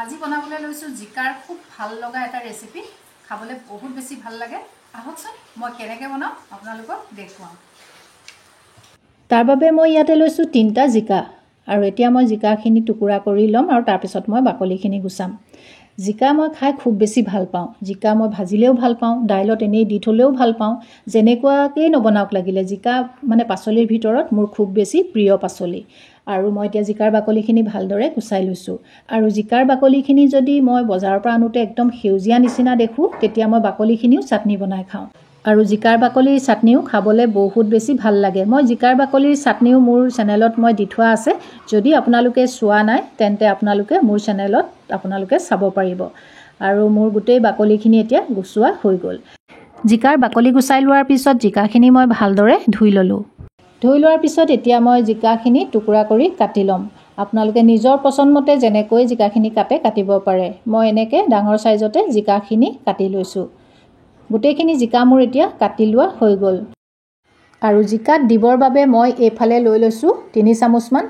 আজি বনাবলৈ লৈছো জিকাৰ খুব ভাল লগা এটা ৰেচিপি খাবলৈ বহুত বেছি ভাল লাগে আহকচোন মই কেনেকৈ বনাও আপোনালোকক দেখুৱাম তাৰ বাবে মই ইয়াতে লৈছো 3টা জিকা আৰু এতিয়া মই জিকাখিনি টুকুৰা কৰি লম আৰু তাৰ পিছত মই বাকলিখিনি গুছাম জিকা মই খাই খুব বেছি ভাল পাওঁ জিকা মই ভাজিলেও ভাল পাওঁ ডাইলত এনেই দি থলেও ভাল পাওঁ যেনেকুৱাকৈ নবনাওক লাগিলে জিকা মানে পাচলিৰ ভিতৰত মোৰ খুব বেছি প্ৰিয় পাচলি আৰু মই এতিয়া জিকাৰ বাকলিখিনি ভালদৰে গুছাই লৈছো আৰু জিকাৰ বাকলিখিনি যদি মই বজাৰৰ পৰা আনোতে একদম সেউজীয়া নিচিনা দেখো তেতিয়া মই বাকলিখিনিও চাটনি বনাই খাওঁ আৰু জিকাৰ বাকলিৰ চাটনিও খাবলৈ বহুত বেছি ভাল লাগে মই জিকাৰ বাকলিৰ চাটনিও মোৰ চেনেলত মই দি থোৱা আছে যদি আপোনালোকে চোৱা নাই তেন্তে আপোনালোকে মোৰ চেনেলত আপোনালোকে চাব পাৰিব আৰু মোৰ গোটেই বাকলিখিনি এতিয়া গুছোৱা হৈ গ'ল জিকাৰ বাকলি গুছাই লোৱাৰ পিছত জিকাখিনি মই ভালদৰে ধুই ললো ধুই লোৱাৰ পিছত এতিয়া মই জিকাখিনি টুকুৰা কৰি কাটি লম আপোনালোকে নিজৰ পছন্দমতে যেনেকৈ জিকাখিনি কাটিব পাৰে মই এনেকৈ ডাঙৰ সাইজতে জিকাখিনি কাটি লৈছো গোটেইখিনি জিকা মোৰ এতিয়া কাটি লোৱা হৈ গ'ল আৰু জিকাত দিবৰ বাবে মই এইফালে লৈ লৈছো 3 চামুচমান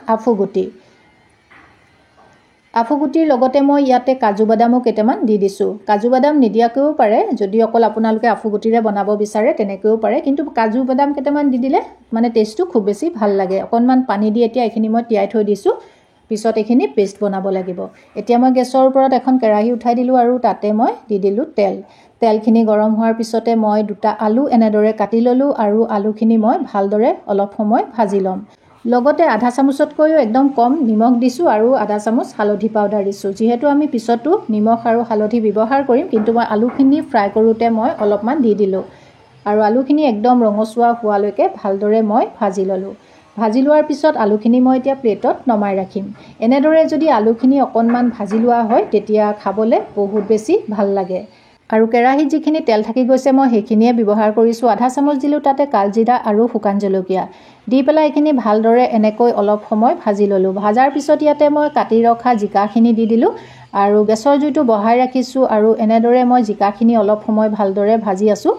আফুগুটিৰ লগতে মই ইয়াতে কাজু বাদামো কেইটামান দি দিছো কাজু বাদাম নিদিয়াকৈও পাৰে যদি অকল আপোনালোকে আফুগুটিৰে বনাব বিচাৰে তেনেকৈও পাৰে কিন্তু কাজু বাদাম কেইটামান দি দিলে মানে টেষ্টটো খুব বেছি ভাল লাগে অকণমান পানী দি এতিয়া এইখিনি মই তিয়াই থৈ দিছো পিছত এইখিনি পেষ্ট বনাব লাগিব এতিয়া মই গেছৰ ওপৰত এখন কেৰাহী উঠাই দিলো আৰু তাতে মই দি দিলো তেলখিনি গৰম হোৱাৰ পিছতে মই 2টা আলু এনেদৰে কাটি ললো আৰু আলুখিনি মই ভালদৰে অলপ সময় ভাজি লম লগতে আধা চামুচতকৈও একদম কম নিমখ দিছো আৰু আধা চামুচ হালধি পাউডাৰ দিছো যেহেতু আমি পিছতো নিমখ আৰু হালধি ব্যৱহাৰ কৰিম কিন্তু মই আলুখিনি ফ্ৰাই কৰোতে মই অলপমান দি দিলো আৰু আলুখিনি একদম ৰঙচুৱা হোৱালৈকে ভালদৰে মই ভাজি ললো ভাজি লোৱাৰ পিছত আলুখিনি মই এতিয়া প্লেটত নমাই ৰাখিম এনেদৰে যদি আলুখিনি অকণমান ভাজি লোৱা হয় তেতিয়া খাবলৈ বহুত বেছি ভাল লাগে আৰু কেৰাহীত যিখিনি তেল থাকি গৈছে মই সেইখিনিয়ে ব্যৱহাৰ কৰিছো আধা চামুচ দিলো তাতে কালজিৰা আৰু শুকান জলকীয়া দি পেলাই এইখিনি ভালদৰে এনেকৈ অলপ সময় ভাজি ললো ভাজাৰ পিছত ইয়াতে মই কাটি ৰখা জিকাখিনি দি দিলো আৰু গেছৰ জুইটো বঢ়াই ৰাখিছো আৰু এনেদৰে মই জিকাখিনি অলপ সময় ভালদৰে ভাজি আছো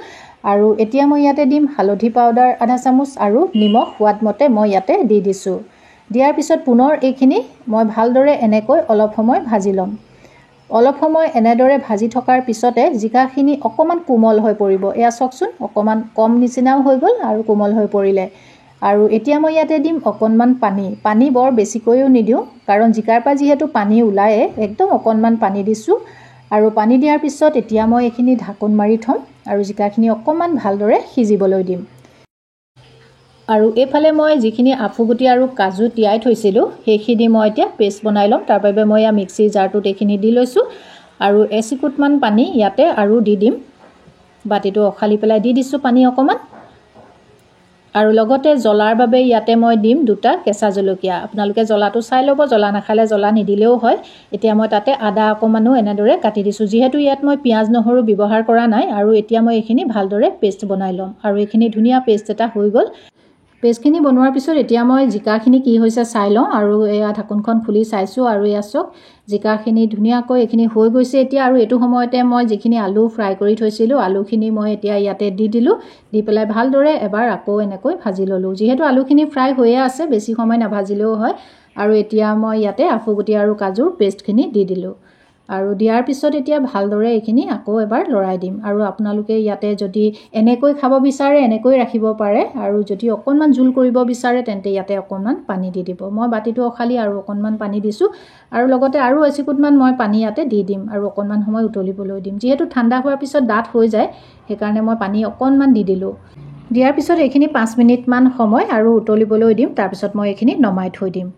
আৰু এতিয়া মই ইয়াতে দিম হালধি পাউডাৰ আধা চামুচ আৰু নিমখ সোৱাদমতে মই ইয়াতে দি দিছো দিয়াৰ পিছত পুনৰ এইখিনি মই ভালদৰে এনেকৈ অলপ সময় ভাজি লম অলপ সময় এনেদৰে ভাজি থকাৰ পিছতে জিকাখিনি অকমান কোমল হৈ পৰিব এয়া চকচোন অকমান কম নিচিনাও হৈ গ'ল আৰু কোমল হৈ পৰিলে আৰু এতিয়া মই ইয়াতে দিম অকণমান পানী বৰ বেছিকৈও নিদিওঁ কাৰণ জিকাৰ পৰা যিহেতু পানী ওলায়ে একদম অকণমান পানী দিছো আৰু পানী দিয়াৰ পিছত এতিয়া মই এইখিনি ঢাকন মাৰি থম আৰু জিকাখিনি অকণমান ভালদৰে সিজিবলৈ দিম আৰু এইফালে মই যিখিনি আফুগুটি আৰু কাজু তিয়াই থৈছিলো সেইখিনি মই এতিয়া পেষ্ট বনাই লম তাৰ বাবে মই মিক্সিৰ জাৰটোত এইখিনি দি লৈছো আৰু এচিকুটমান পানী ইয়াতে আৰু দি দিম বাটিটো অখালি পেলাই দি দিছো পানী অকণমান আৰু লগতে জ্বলাৰ বাবে ইয়াতে মই দিম 2টা কেঁচা জলকীয়া আপোনালোকে জ্বলাটো চাই ল'ব জ্বলা নাখালে জ্বলা নিদিলেও হয় এতিয়া মই তাতে আদা অকমানো এনেদৰে কাটি দিছো যেহেতু ইয়াত মই পিয়াজ নহৰু ব্যৱহাৰ কৰা নাই আৰু এতিয়া মই এইখিনি ভালদৰে পেষ্ট বনাই ল'ম আৰু এইখিনি ধুনীয়া পেষ্ট এটা হৈ গ'ল পেষ্টখিনি বনোৱাৰ পিছত এতিয়া মই জিকাখিনি কি হৈছে চাই লওঁ আৰু এয়া ঢাকনখন খুলি চাইছো আৰু এয়া চক জিকাখিনি ধুনীয়াকৈ এইখিনি হৈ গৈছে এতিয়া আৰু এইটো সময়তে মই যিখিনি আলু ফ্ৰাই কৰি থৈছিলো আলুখিনি মই এতিয়া ইয়াতে দি দিলো দি পেলাই ভালদৰে এবাৰ আকৌ এনেকৈ ভাজি ললো যেহেতু আলুখিনি ফ্ৰাই হৈয়ে আছে বেছি সময় নাভাজিলেও হয় আৰু এতিয়া মই ইয়াতে আফুগুটি আৰু কাজুৰ পেষ্টখিনি দি দিলো আৰু দিয়াৰ পিছত এতিয়া ভালদৰে এইখিনি আকৌ এবাৰ লৰাই দিম আৰু আপোনালোকে ইয়াতে যদি এনেকৈ খাব বিচাৰে এনেকৈ ৰাখিব পাৰে আৰু যদি অকণমান জুল কৰিব বিচাৰে তেন্তে ইয়াতে অকণমান পানী দি দিব মই বাটিটো অখালি আৰু অকণমান পানী দিছো আৰু লগতে আৰু এচিকুটমান মই পানী ইয়াতে দি দিম আৰু অকণমান সময় উতলিবলৈ দিম যেহেতু ঠাণ্ডা হোৱাৰ পিছত ডাঠ হৈ যায় সেইকাৰণে মই পানী অকণমান দি দিলো দিয়াৰ পিছত এইখিনি 5 মিনিটমান সময় আৰু উতলিবলৈ দিম তাৰ পিছত মই এইখিনি নমাই থৈ দিম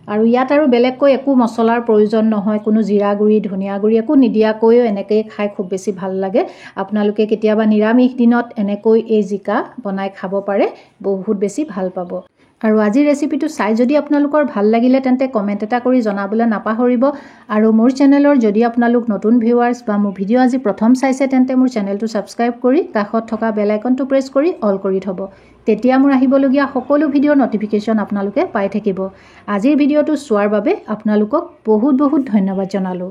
আৰু ইয়াত আৰু বেলেগকৈ একো মছলাৰ প্ৰয়োজন নহয় কোনো জিৰা গুৰি ধনিয়া গুৰি একো নিদিয়াকৈও এনেকৈ খাই খুব বেছি ভাল লাগে আপোনালোকে কেতিয়াবা নিৰামিষ দিনত এনেকৈ এই জিকা বনাই খাব পাৰে বহুত বেছি ভাল পাব আৰু আজিৰ ৰেচিপিটো চাই যদি আপোনালোকৰ ভাল লাগিলে তেন্তে কমেন্ট এটা কৰি জনাবলৈ নাপাহৰিব আৰু মোৰ চেনেলৰ যদি আপোনালোক নতুন ভিউৱাৰ্ছ বা মোৰ ভিডিঅ' আজি প্ৰথম চাইছে তেন্তে মোৰ চেনেলটো সাবস্ক্ৰাইব কৰি কাষত থকা বেল আইকনটো প্ৰেছ কৰি অল কৰি থব তেতিয়া মোৰ আহিবলগীয়া সকলো ভিডিঅ'ৰ নটিফিকেশ্যন আপোনালোকে পাই থাকিব আজিৰ ভিডিঅ'টো চোৱাৰ বাবে আপোনালোকক বহুত বহুত ধন্যবাদ জনালো